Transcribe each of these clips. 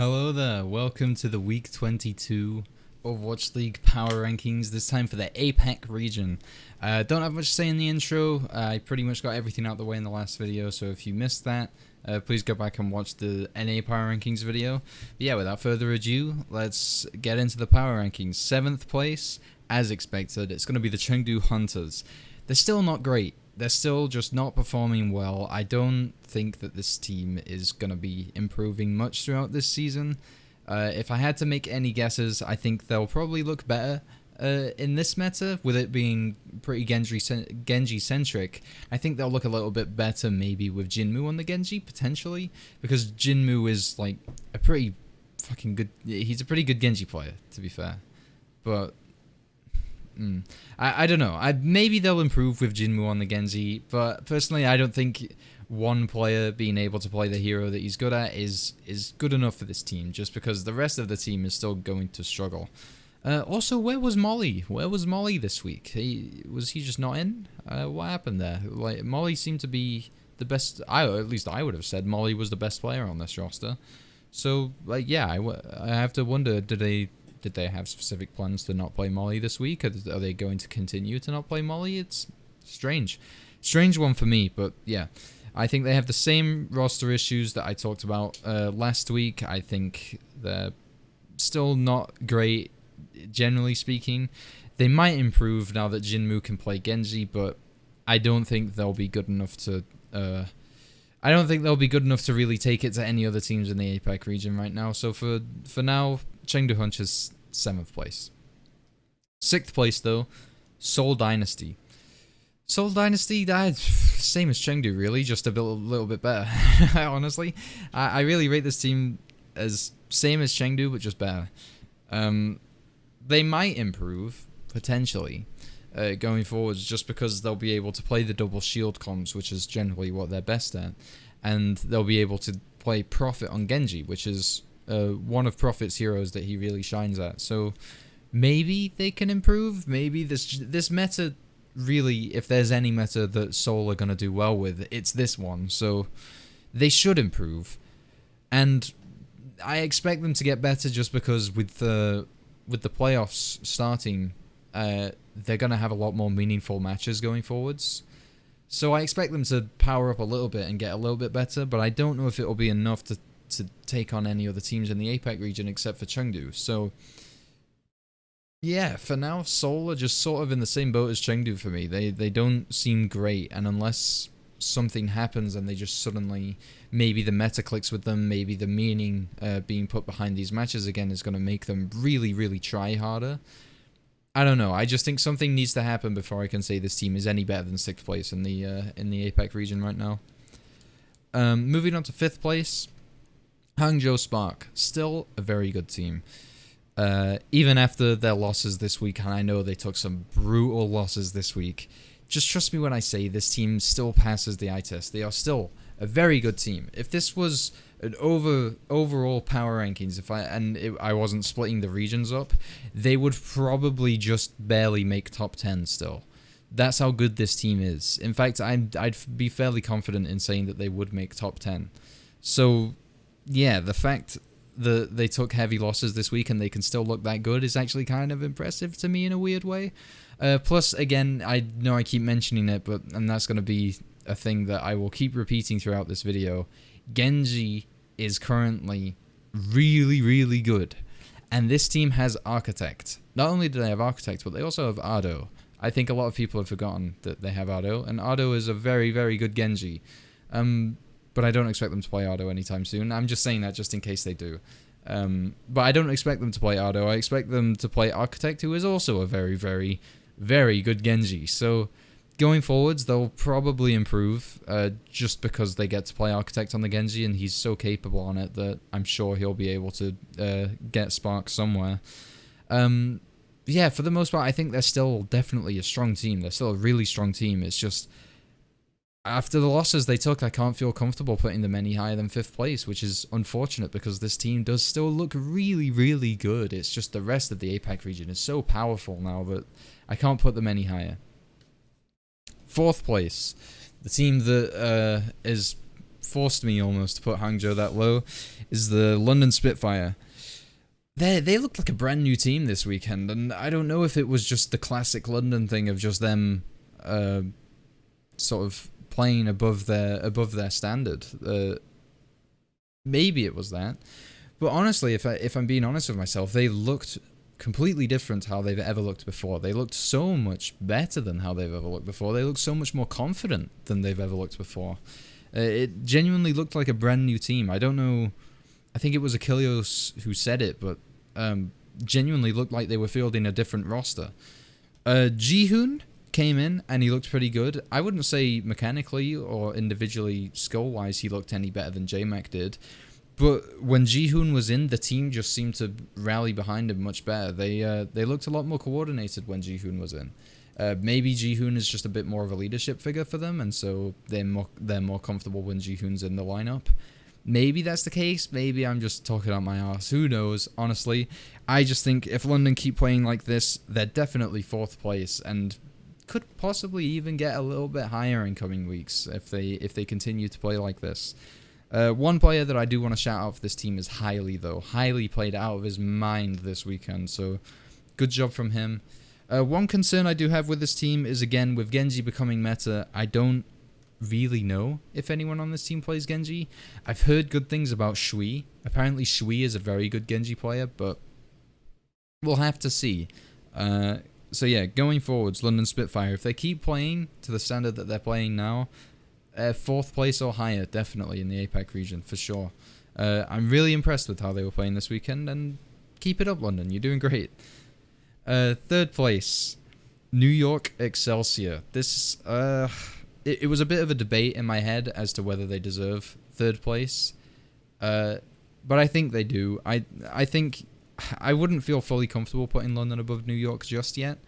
Hello there, welcome to the Week 22 Overwatch League Power Rankings, this time for the APAC region. Don't have much to say in the intro, I pretty much got everything out of the way in the last video, so if you missed that, please go back and watch the NA Power Rankings video. But yeah, without further ado, let's get into the Power Rankings. 7th place, as expected, it's going to be the Chengdu Hunters. They're still not great. They're still just not performing well. I don't think that this team is going to be improving much throughout this season. If I had to make any guesses, I think they'll probably look better in this meta, with it being pretty Genji-centric. I think they'll look a little bit better maybe with Jinmu on the Genji, potentially, because Jinmu is like a pretty fucking good... He's a pretty good Genji player, to be fair. But... I don't know. Maybe they'll improve with Jinmu on the Genji, but personally I don't think one player being able to play the hero that he's good at is good enough for this team, just because the rest of the team is still going to struggle. Also, where was Molly? Where was Molly this week? Was he just not in? What happened there? Like, Molly seemed to be the best. At least I would have said Molly was the best player on this roster. So, like, yeah, I have to wonder, did they have specific plans to not play Molly this week? Are they going to continue to not play Molly? It's strange. Strange one for me, but yeah. I think they have the same roster issues that I talked about last week. I think they're still not great, generally speaking. They might improve now that Jinmu can play Genji, but I don't think they'll be good enough to... I don't think they'll be good enough to really take it to any other teams in the APAC region right now. So for now, Chengdu Hunters 7th place. 6th place though, Seoul Dynasty. Seoul Dynasty, same as Chengdu really, just a little bit better. Honestly, I really rate this team as same as Chengdu, but just better. They might improve potentially going forwards, just because they'll be able to play the double shield comms, which is generally what they're best at, and they'll be able to play Prophet on Genji, which is one of Prophet's heroes that he really shines at. So maybe they can improve. Maybe this meta, really, if there's any meta that Seoul are going to do well with, it's this one. So they should improve, and I expect them to get better, just because with the playoffs starting, they're going to have a lot more meaningful matches going forwards. So I expect them to power up a little bit and get a little bit better, but I don't know if it'll be enough to take on any other teams in the APAC region except for Chengdu. So yeah, for now, Seoul are just sort of in the same boat as Chengdu for me. They don't seem great, and unless something happens and they just suddenly, maybe the meta clicks with them, maybe the meaning being put behind these matches again is going to make them really, really try harder. I don't know. I just think something needs to happen before I can say this team is any better than 6th place in the APAC region right now. Moving on to 5th place, Hangzhou Spark. Still a very good team. Even after their losses this week, and I know they took some brutal losses this week, just trust me when I say this team still passes the eye test. They are still a very good team. If this was an overall power rankings, I wasn't splitting the regions up, they would probably just barely make top 10 still. That's how good this team is. In fact, I'd be fairly confident in saying that they would make top 10. So yeah, the fact that they took heavy losses this week and they can still look that good is actually kind of impressive to me in a weird way. Plus, again, I know I keep mentioning it, and that's going to be a thing that I will keep repeating throughout this video. Genji is currently really, really good. And this team has Architect. Not only do they have Architect, but they also have Ado. I think a lot of people have forgotten that they have Ado, and Ado is a very, very good Genji. But I don't expect them to play Ado anytime soon. I'm just saying that just in case they do. But I don't expect them to play Ado. I expect them to play Architect, who is also a very, very, very good Genji. So going forwards, they'll probably improve, just because they get to play Architect on the Genji, and he's so capable on it that I'm sure he'll be able to get Spark somewhere. Yeah, for the most part, I think they're still definitely a strong team. They're still a really strong team. It's just, after the losses they took, I can't feel comfortable putting them any higher than 5th place, which is unfortunate because this team does still look really, really good. It's just the rest of the APAC region is so powerful now that I can't put them any higher. 4th place, the team that is forced me almost to put Hangzhou that low, is the London Spitfire. They looked like a brand new team this weekend, and I don't know if it was just the classic London thing of just them sort of playing above their standard. Maybe it was that. But honestly, if I'm being honest with myself, they looked completely different how they've ever looked before. They looked so much better than how they've ever looked before. They looked so much more confident than they've ever looked before. It genuinely looked like a brand new team. I don't know. I think it was Achilles who said it, but genuinely looked like they were fielding a different roster. Jihoon came in and he looked pretty good. I wouldn't say mechanically or individually skill-wise he looked any better than JMac did. But when Jihoon was in, the team just seemed to rally behind him much better. They looked a lot more coordinated when Jihoon was in. Maybe Jihoon is just a bit more of a leadership figure for them, and so they're more comfortable when Jihoon's in the lineup. Maybe that's the case. Maybe I'm just talking out my arse. Who knows? Honestly, I just think if London keep playing like this, they're definitely 4th place and could possibly even get a little bit higher in coming weeks if they continue to play like this. One player that I do want to shout out for this team is Highly, though. Highly played out of his mind this weekend, so good job from him. One concern I do have with this team is, again, with Genji becoming meta, I don't really know if anyone on this team plays Genji. I've heard good things about Shui. Apparently Shui is a very good Genji player, but we'll have to see. So yeah, going forwards, London Spitfire, if they keep playing to the standard that they're playing now, 4th place or higher, definitely in the APAC region, for sure. I'm really impressed with how they were playing this weekend, and keep it up, London. You're doing great. 3rd place, New York Excelsior. This, it was a bit of a debate in my head as to whether they deserve 3rd place. But I think they do. I think I wouldn't feel fully comfortable putting London above New York just yet.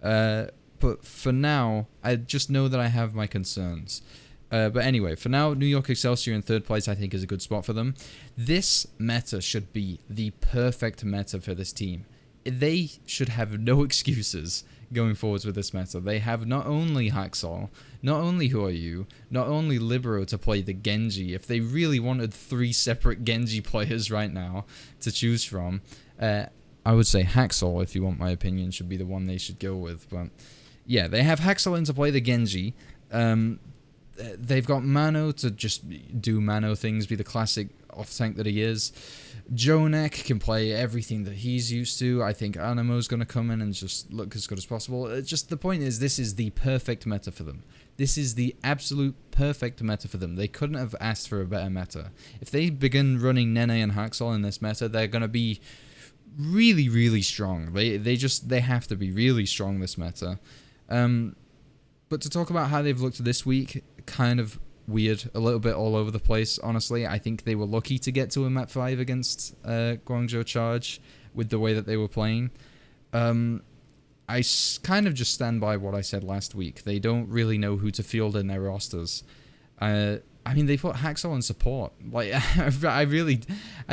But for now, I just know that I have my concerns. But anyway, for now, New York Excelsior in 3rd place, I think, is a good spot for them. This meta should be the perfect meta for this team. They should have no excuses going forwards with this meta. They have not only Haxol, not only Who Are You, not only Libero to play the Genji. If they really wanted 3 separate Genji players right now to choose from, I would say Haxol, if you want my opinion, should be the one they should go with. But yeah, they have Haxol in to play the Genji. They've got Mano to just do Mano things, be the classic off-tank that he is. Jonek can play everything that he's used to. I think Anamo's going to come in and just look as good as possible. Just the point is, this is the perfect meta for them. This is the absolute perfect meta for them. They couldn't have asked for a better meta. If they begin running Nene and Haxol in this meta, they're going to be really, really strong. They have to be really strong this meta. But to talk about how they've looked this week, kind of weird, a little bit all over the place, honestly. I think they were lucky to get to a map 5 against Guangzhou Charge with the way that they were playing. Kind of just stand by what I said last week. They don't really know who to field in their rosters. I mean, they put Haxol on support. Like, I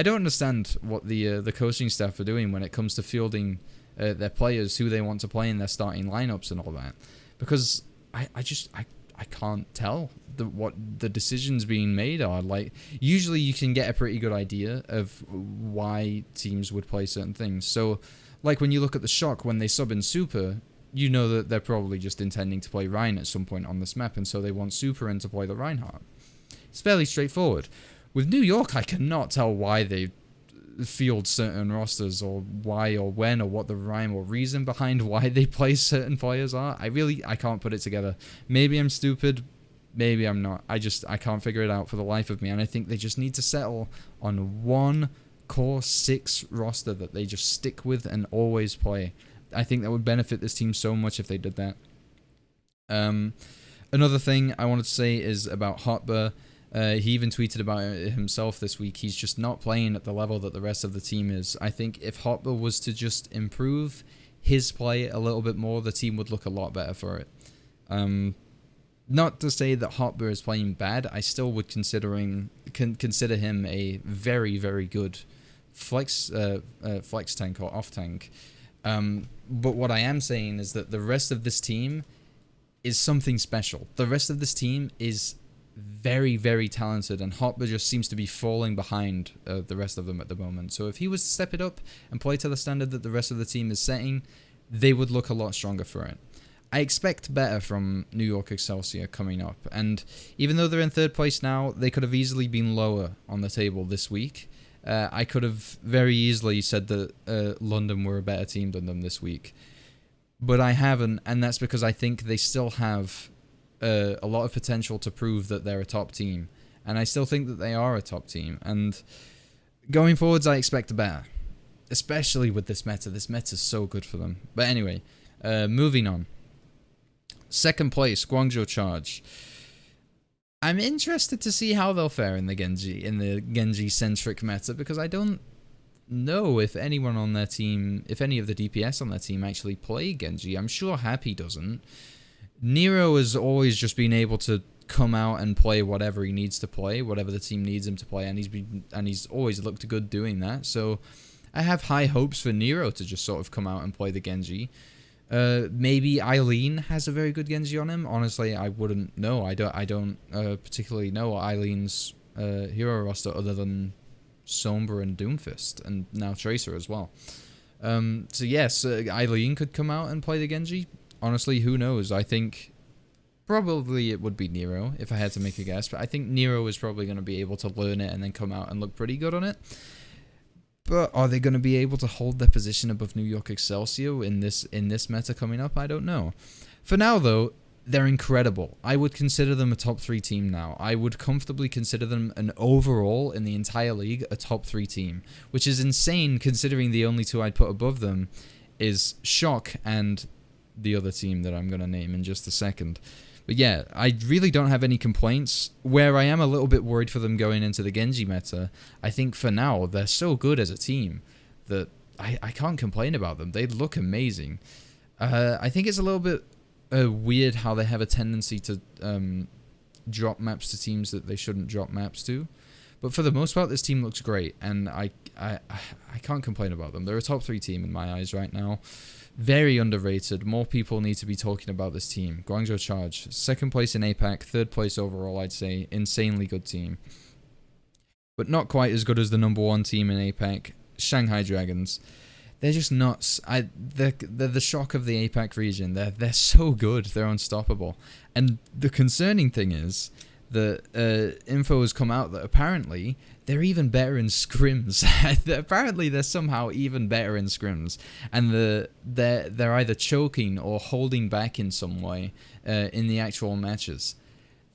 don't understand what the coaching staff are doing when it comes to fielding their players, who they want to play in their starting lineups and all that. Because I can't tell what the decisions being made are. Like, usually you can get a pretty good idea of why teams would play certain things. So, like when you look at the Shock, when they sub in Super, you know that they're probably just intending to play Rhine at some point on this map, and so they want Super in to play the Reinhardt. It's fairly straightforward. With New York, I cannot tell why they field certain rosters, or why or when or what the rhyme or reason behind why they play certain players are. I can't put it together. Maybe I'm stupid, maybe I'm not. I can't figure it out for the life of me, and I think they just need to settle on one core 6 roster that they just stick with and always play. I think that would benefit this team so much if they did that. Another thing I wanted to say is about Hotbar. He even tweeted about it himself this week. He's just not playing at the level that the rest of the team is. I think if Hotbar was to just improve his play a little bit more, the team would look a lot better for it. Not to say that Hotbar is playing bad. I still would consider him a very, very good flex tank or off tank. But what I am saying is that the rest of this team is something special. The rest of this team is very, very talented, and Hopper just seems to be falling behind the rest of them at the moment. So if he was to step it up and play to the standard that the rest of the team is setting, they would look a lot stronger for it. I expect better from New York Excelsior coming up, and even though they're in third place now, they could have easily been lower on the table this week. I could have very easily said that London were a better team than them this week, but I haven't, and that's because I think they still have a lot of potential to prove that they're a top team, and I still think that they are a top team, and going forwards I expect better, especially with this meta. This meta is so good for them. But anyway, moving on. Second place, Guangzhou Charge. I'm interested to see how they'll fare in the Genji-centric meta, because I don't know if anyone on their team, if any of the DPS on their team actually play Genji. I'm sure Happy doesn't. Nero has always just been able to come out and play whatever he needs to play, whatever the team needs him to play, and he's always looked good doing that. So I have high hopes for Nero to just sort of come out and play the Genji. Maybe Eileen has a very good Genji on him. Honestly, I wouldn't know. I don't particularly know Eileen's hero roster other than Sombra and Doomfist, and now Tracer as well. So yes, Eileen could come out and play the Genji. Honestly, who knows? I think probably it would be Nero if I had to make a guess, but I think Nero is probably going to be able to learn it and then come out and look pretty good on it. But are they going to be able to hold their position above New York Excelsior in this meta coming up? I don't know. For now, though, they're incredible. I would consider them a top 3 team now. I would comfortably consider them an overall in the entire league a top 3 team, which is insane considering the only 2 I'd put above them is Shock and the other team that I'm going to name in just a second. But yeah, I really don't have any complaints. Where I am a little bit worried for them going into the Genji meta, I think for now, they're so good as a team that I can't complain about them. They look amazing. I think it's a little bit weird how they have a tendency to drop maps to teams that they shouldn't drop maps to. But for the most part, this team looks great, and I can't complain about them. They're a top 3 team in my eyes right now. Very underrated. More people need to be talking about this team. Guangzhou Charge, 2nd place in APAC, 3rd place overall, I'd say. Insanely good team. But not quite as good as the number 1 team in APAC, Shanghai Dragons. They're just nuts. They're the shock of the APAC region. They're so good. They're unstoppable. And the concerning thing is that info has come out that apparently they're even better in scrims. Apparently they're somehow even better in scrims, and they're either choking or holding back in some way in the actual matches.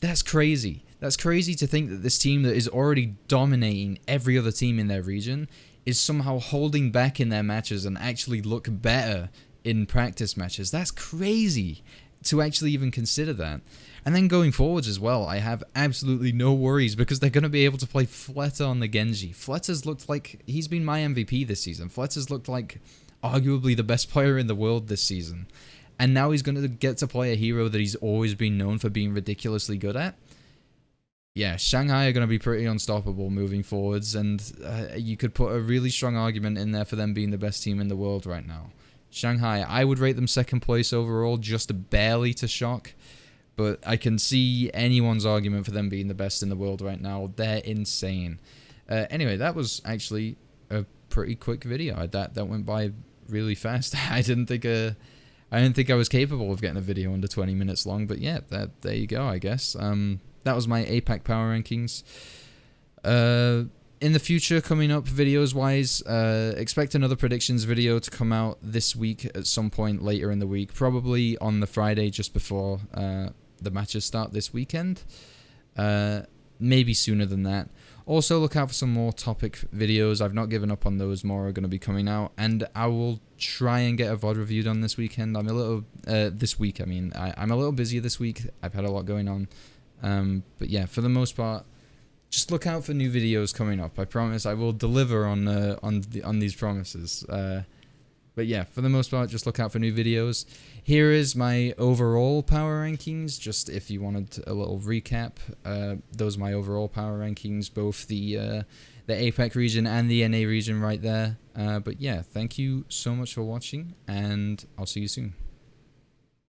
That's crazy. That's crazy to think that this team that is already dominating every other team in their region is somehow holding back in their matches and actually look better in practice matches. That's crazy to actually even consider that. And then going forwards as well, I have absolutely no worries because they're going to be able to play Fleta on the Genji. Fleta's looked like he's been my MVP this season. Fleta's looked like arguably the best player in the world this season. And now he's going to get to play a hero that he's always been known for being ridiculously good at. Yeah, Shanghai are going to be pretty unstoppable moving forwards, and you could put a really strong argument in there for them being the best team in the world right now. Shanghai, I would rate them 2nd place overall, just barely to Shock. But I can see anyone's argument for them being the best in the world right now. They're insane. Anyway, that was actually a pretty quick video. That went by really fast. I didn't think I was capable of getting a video under 20 minutes long. But yeah, there you go, I guess. That was my APAC power rankings. In the future, coming up videos-wise, expect another predictions video to come out this week at some point later in the week. Probably on the Friday just before the matches start this weekend. Maybe sooner than that. Also, look out for some more topic videos. I've not given up on those. More are going to be coming out. And I will try and get a VOD review done this weekend. I'm a little... this week, I mean. I'm a little busy this week. I've had a lot going on. But yeah, for the most part, just look out for new videos coming up. I promise I will deliver on these promises. But yeah, for the most part, just look out for new videos. Here is my overall power rankings, just if you wanted a little recap. Those are my overall power rankings, both the APAC region and the NA region right there. But yeah, thank you so much for watching, and I'll see you soon.